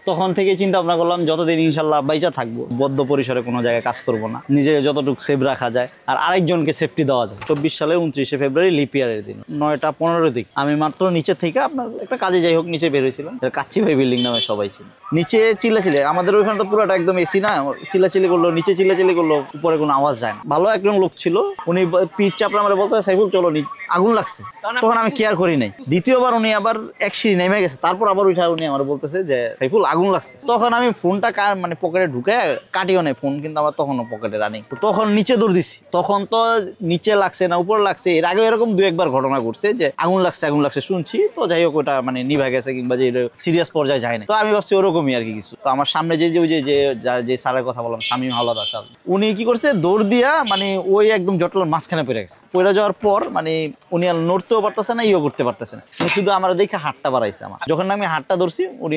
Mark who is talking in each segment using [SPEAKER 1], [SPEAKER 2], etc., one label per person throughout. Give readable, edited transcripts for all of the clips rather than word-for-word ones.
[SPEAKER 1] তখন থেকে চিন্তা ভাবনা করলাম যতদিন ইনশাল্লাহ বাইচা থাকবো বদ্ধ পরিসরে কোনো জায়গায় কাজ করব না, নিজে যতটুকু সেভ রাখা যায় আর আরেকজনকে সেফটি দেওয়া যায়। 24 সালে 29শে ফেব্রুয়ারি লিপ ইয়ারের দিন 9টা 15 দিক আমি মাত্র নিচে থেকে আপনার একটা কাজে যাই হোক নিচে বের হয়েছিলাম। কাচ্চি ভাই বিল্ডিং নামে সবাই ছিল। নিচে চিল্লাচিল্লি, আমাদের ওইখানে তো পুরোটা একদম এসি না, চিল্লাচিল্লি করলো নিচে, চিল্লাচিল্লি করলো উপরে কোনো আওয়াজ যায় না। ভালো একজন লোক ছিল, উনি পিঠ চাপড়ে আমার বলতে সাইফুল চলো আগুন লাগছে, তখন আমি কেয়ার করি নাই। দ্বিতীয়বার উনি আবার এক সিঁড়ি নেমে গেছে, তারপর আবার উঠে উনি আমার বলতেছে যে সাইফুল আগুন লাগছে। তখন আমি ফোনটা মানে পকেটে ঢুকে কাটিও নেই ফোন, কিন্তু আমার তখনও পকেটে রানিং। তো তখন নিচে দৌড় দিছি, তখন তো নিচে লাগছে না উপরে লাগছে, এর আগে এরকম 2-1 বার ঘটনা ঘটছে যে আগুন লাগছে শুনছি, তো যাই হোক ওটা মানে নিভা গেছে কিংবা যে সিরিয়াস পর্যায়ে যায় না। তো আমি ভাবছি ওরকমই আর কি কিছু। তো আমার সামনে যে স্যারের কথা বললাম শামীম হাওলাদার স্যার, উনি কি করছে দৌড় দিয়া মানে ওই একদম জটলার মাঝখানে পড়ে গেছে। পড়ে যাওয়ার পর মানে উনি আর নড়তেও পারতেছে না, ইও করতে পারতেছে না, শুধু আমার দেখে হাতটা বাড়াইছে। আমার যখন আমি হাতটা ধরছি উনি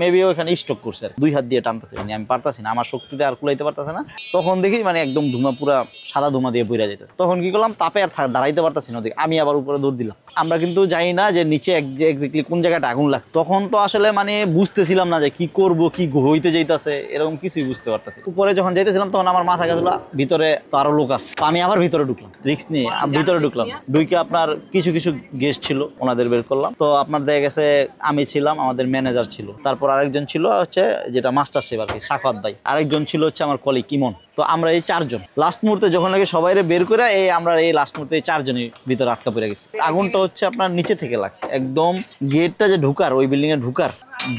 [SPEAKER 1] মেবি ওখানে স্ট্রোক করছে, 2 হাত দিয়ে টানতেছে, মানে আমি পারতাছি না, আমার শক্তিতে আর কুলাইতে পারতেছে না। তখন দেখি মানে একদম ধুমা পুরা সাদা ধুমা দিয়ে বইরা যেতেছে। তখন কি করলাম, তাপে আর দাঁড়াইতে পারতাছি না, আমি আবার উপরে দৌড় দিলাম। আমরা কিন্তু জানি না যে নিচে এক্স্যাক্টলি কোন জায়গাটা আগুন লাগছে। তখন তো আসলে মানে বুঝতেছিলাম না যে কি করব, কি হইতে যাইতেছে, এরকম কিছুই বুঝতে পারতেছি। উপরে যখন যাইতেছিলাম তখন আমার মাথা গেছিল ভিতরে তো আরো লোক আছে, আমি আবার ভিতরে ঢুকলাম, রিস্ক নিয়ে ভিতরে ঢুকলাম। ঢুকে আপনার কিছু গেস্ট ছিল, ওনাদের বের করলাম। তো আপনার দেখা গেছে আমি ছিলাম, আমাদের ম্যানেজার ছিল, তারপর আরেকজন ছিল হচ্ছে যেটা মাস্টার শেফ আর কি সাখাওয়াত ভাই, আরেকজন ছিল হচ্ছে আমার কলিগ ইমন। তো আমরা এই 4 জন লাস্ট মুহূর্তে যখন লাগে সবাই বের করে আমরা এই লাস্ট মুহূর্তে 4 জনই ভিতরে আটকা পড়ে গেছি। আগুনটা হচ্ছে আপনার নিচে থেকে লাগছে, একদম গেটটা যে ঢুকার ওই বিল্ডিং এ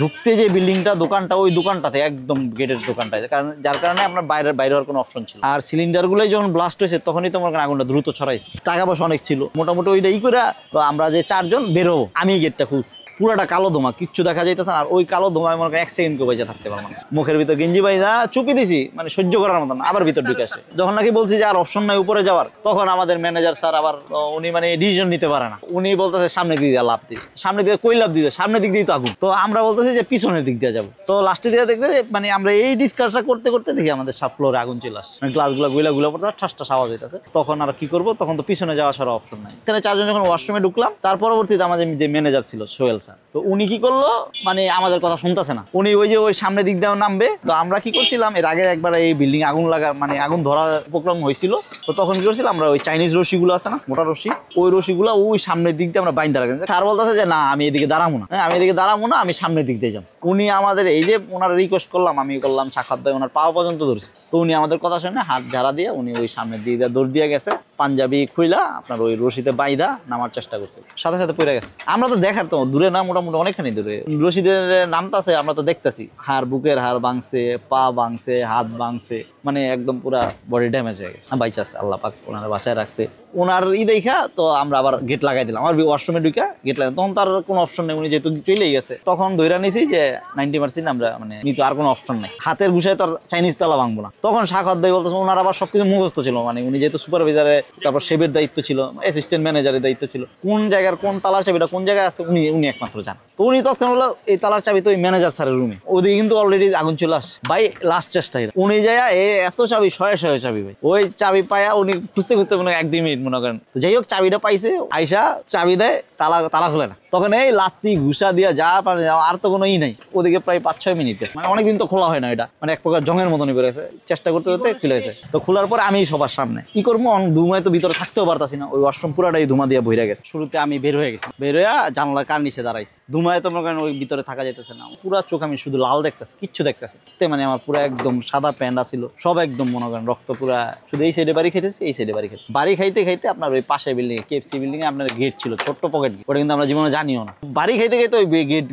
[SPEAKER 1] ঢুকতে যে বিল্ডিংটা দোকানটা ওই দোকানটাতে একদম গেটের দোকানটাতে, কারণ যার কারণে আপনার বাইরে হওয়ার কোনো অপশন ছিল। আর সিলিন্ডার গুলোই যখন ব্লাস্ট হয়েছে তখনই তোমার আগুনটা দ্রুত ছড়াইছে, টাকা পয়সা অনেক ছিল মোটামুটি ওইটাই করে। তো আমরা যে 4 জন বেরোবো, আমি গেটটা খুলছি, পুরাটা কালো ধোঁয়া, কিচ্ছু দেখা যাইতেছে না। আর ওই কালো ধোঁয়ায় মনে করেন 1 সেকেন্ড কেউ বেঁচে থাকতে পারবো না। মুখের ভিতর গেঞ্জি বাইজা চুপি দিছি, মানে সহ্য করার মতন, আবার ভিতর ঢুকে আসে। যখন নাকি বলছি যে আর অপশন নাই উপরে যাওয়ার, তখন আমাদের ম্যানেজার স্যার আবার উনি মানে ডিসিশন নিতে পারে না, উনি বলতেছে সামনে দিকে লাভ দিই, সামনে দিকে কই লাভ দিতে, সামনের দিক দিয়ে তো আগুন। তো আমরা বলতেছি যে পিছনের দিক দিয়ে যাবো। তো লাস্টে দিয়ে দেখতে মানে আমরা এই ডিসকাসটা করতে করতে দেখি আমাদের সব ফ্লোরে আগুন চলে আসছে, গ্লাসগুলো গুলা পড়তে ঠাসটা আওয়াজ হইতেছে। তখন আর কি করবো, তখন তো পিছনে যাওয়া ছাড়া অপশন নাই। এখানে 4 জন যখন ওয়াশরুমে ঢুকলাম, তার পরবর্তীতে আমাদের যে ম্যানেজার ছিল সোহেল স্যার, তো উনি কি করলো মানে আমাদের কথা শুনতেছে না, উনি ওই সামনের দিক দিয়ে নামবে। তো আমরা কি করছিলাম, এর আগে একবার এই বিল্ডিং আগুন লাগা মানে আগুন ধরা উপক্রম হয়েছিল। তো তখন কি করছিলাম, আমরা ওই চাইনিজ রশিগুলো আছে না, মোটা রশি, ওই রশিগুলো ওই সামনের দিক দিয়ে আমরা বাইন্দা রাখলাম। স্যার বলতেছে যে না আমি এদিকে দাঁড়াবো না, আমি এদিকে দাঁড়াবো না, আমি সামনের দিক দিয়ে যাবো। উনি আমাদের এই যে ওনার রিকোয়েস্ট করলাম, আমি করলাম সাক্ষাৎ ভাই, ওনার পাওয়া পর্যন্ত ধরছি। তো উনি আমাদের কথা শুনে হাত ঝাড়া দিয়ে উনি ওই সামনের দিক দিয়ে দৌড় দিয়ে গেছে, পাঞ্জাবি খুইলা আপনার ওই রশিতে বাইদা নামার চেষ্টা করছে, সাথে সাথে পড়ে গেছে। আমরা তো দেখার তো দূরে না, মোটামুটি অনেকখানি দূরে, রশিদের নামতাছে, আমরা তো দেখতেছি হাড়, বুকের হাড় ভাঙছে, পা ভাঙছে, হাত ভাঙছে, মানে একদম পুরা বডি ড্যামেজ হয়ে গেছে। বাইচাছে আল্লাহ পাক, ওনারা বাঁচায় রাখছে। ওনার দেখা তো আমরা আবার গেট লাগাই দিলাম, আমার ওয়াশরুমে ঢুকে গেট লাগাই। তখন তার কোনো অপশন নেই, উনি যেহেতু চলেই গেছে, তখন ধৈরা নিছি যে 90% আমরা মানে নিতে আর কোনো অপশন নেই, হাতের ঘুষায় তো আর চাইনিজ তালা ভাঙবো না। তখন সাখাওয়াত ভাই বলতেছে, ওনার আবার সবকিছু মুখস্থ ছিল, মানে উনি যেহেতু সুপারভাইজারে, তারপর শেফের দায়িত্ব ছিল, অ্যাসিস্ট্যান্ট ম্যানেজারের দায়িত্ব ছিল, কোন জায়গার কোন তালার চাবিটা কোন জায়গায় আছে উনি একমাত্র জান। তো উনি তখন বললো এই তালার চাবি তো ওই ম্যানেজার স্যারের রুমে, ওদিকে কিন্তু অলরেডি আগুন চলে আসে। ভাই লাস্ট চেষ্টায় উনি যায় এত চাবি শয়ে চাবি, ভাই ওই চাবি পায়া উনি খুঁজতে মনে হয় 1-2 মিনিট মনে করেন। যাই হোক চাবিটা পাইছে, আইসা চাবি দেয়, তালা খুলে না। তখন এই লাত্তি ঘুষা দিয়া যা পারে আর তো কোনো নাই। ওদিকে প্রায় 5-6 মিনিট, মানে অনেকদিন তো খোলা হয় না, এটা মানে এক প্রকার জঙের মতনই করে গেছে। চেষ্টা করতে খুলে গেছে। তো খোলার পর আমি সবার সামনে কি করবো, ধুমায় তো ভিতরে থাকতেও পারতাছি না, ওই ওয়াশরুম পুরাটাই ধুমা দিয়ে ভরে গেছে। শুরুতে আমি বের হয়ে গেছি, বের হয়ে জানালার কার নিচে দাঁড়াইছি, ধুমায় তো মনে করেন ওই ভিতরে থাকা যাইতেছে না, পুরা চোখ আমি শুধু লাল দেখতেছি, কিচ্ছু দেখতেছি। মানে আমার পুরো একদম সাদা প্যান্ডা ছিল, সব একদম মনে করেন রক্ত পুরা। শুধু এই সাইডে বাড়ি খাইতেছি, এই সাইডে বাড়ি খাইতে আপনার ওই পাশে বিল্ডিং কেএফসি বিল্ডিং এ আপনার গেট ছিল, ছোট্ট পকেট গেট, ওটা কিন্তু আমরা জীবনে জানিও না। বাড়ি খাইতে ওই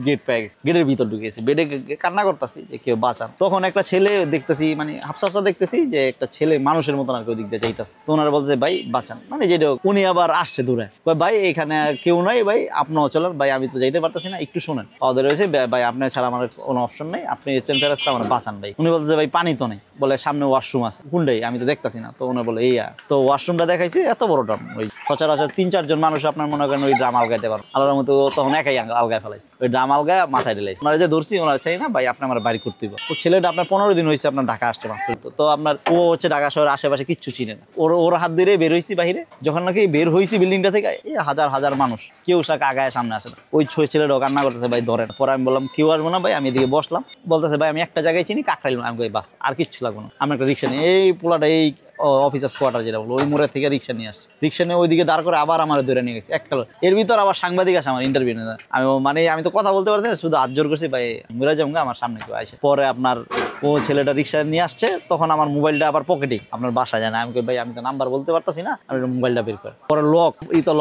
[SPEAKER 1] গেট পেয়ে গেছি, গেটের ভিতর ঢুকেছি, বেডে কান্না করতেছি যে কেউ বাঁচান। তখন একটা ছেলে দেখতেছি, মানে হাফসা দেখতেছি যে একটা ছেলে মানুষের মতন আর কেউ দিক দিয়ে চাইতেছে। তো ওনারা বলছে ভাই বাঁচান, মানে যেটা উনি আবার আসছে দূরে, ভাই এখানে কেউ নাই, ভাই আপনিও চলেন, ভাই আমি তো যাইতে পারতেছি না, একটু শোনেন। ওদের হয়েছে ভাই আপনার ছাড়া আমার কোনো অপশন নেই, আপনি এসছেন ফেরাস্তা, আমার বাঁচান ভাই। উনি বলছে ভাই পানি তো নেই, বলে সামনে ওয়াশরুম আছে, কোনটাই আমি তো দেখতেছি না। তো উনি বলে তো ওয়াশরুমটা দেখাইছে এত বড় ড্রাম, ওই সচরাচর 3-4 জন মানুষ আপনার মনে করেন ওই ড্রাম আলগাইতে পারো, আলাদার মতো ও তখন একাই আলগায় ফেলাইছে, ওই ড্রাম আলগায় মাথায় ঢেলাইছে। ওনারা যে ধরছি ওনারা চাই না ভাই আপনি আমার বাড়ি করতে হবে। ও ছেলেটা আপনার 15 দিন হয়েছে আপনার ঢাকা আসছে মাত্র। তো আপনার ও হচ্ছে ঢাকা শহরের আশেপাশে কিচ্ছু চিনে না। ওর হাত ধরে বের হয়েছি বাহিরে, যখন নাকি বের হয়েছি বিল্ডিংটা থেকে এই হাজার হাজার মানুষ, কেউ সাকে আগায় সামনে আসে না। ওই ছেলেটাও কান্না করতেছে ভাই ধরেন। পরে আমি বললাম কেউ আসবো না ভাই, আমি এদিকে বসলাম, বলতেছে ভাই আমি একটা জায়গায় চিনি কাকরাইল, আমি কই বাস আর কিচ্ছু লাগবো না, আমি একটা রিক্সা নিয়ে এই পোলাটা এই অফিসার্স কোয়ার্টার যেটা বলো ওই মোড়ের থেকে রিক্সা নিয়ে আসছে, রিক্সা নিয়ে ওইদিকে দাঁড় করে আবার আমার ধরে নিয়ে গেছে এক কালো। এর ভিতর আবার সাংবাদিক আছে আমার ইন্টারভিউ নিয়ে। আমি তো কথা বলতে পারছি না, শুধু হাত জোর করছি ভাই মুরা যাবো আমার সামনে কেউ আসে। পরে আপনার ও ছেলেটা রিক্সা নিয়ে আসছে, তখন আমার মোবাইলটা আবার পকেটে, আপনার বাসা যায় না। আমি কই ভাই আমি তো নাম্বার বলতে পারতাছি না, আমি মোবাইলটা বের করে পরে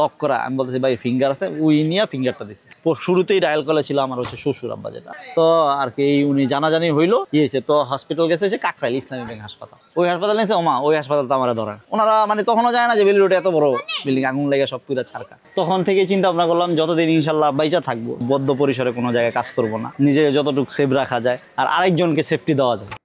[SPEAKER 1] লক করা। আমি বলতেছি ভাই ফিঙ্গার আছে, ওই নিয়ে ফিঙ্গারটা দিছে। শুরুতেই ডায়াল কলে ছিল আমার হচ্ছে শ্বশুর আব্বা যেটা। তো আর কি উনি জানাজানি হইলো হয়েছে, তো হসপিটাল গেছে হচ্ছে কাকরাইল ইসলামী ব্যাংক হাসপাতাল। ওই হাসপাতাল নিয়েছে ওমা, ওই হাসপাতাল তো আমরা ধরেন ওনারা মানে তখনও যায় না যে বেলি রোডে এত বড় বিল্ডিং আগুন লেগে সব পুরা ছাড়কা। তখন থেকে চিন্তা ভাবনা করলাম যতদিন ইনশাল্লাহ বাইচা থাকবো বদ্ধ পরিসরে কোনো জায়গায় কাজ করব না, নিজেকে যতটুকু সেভ রাখা যায় আর আরেকজনকে সেফটি দেওয়া যায়।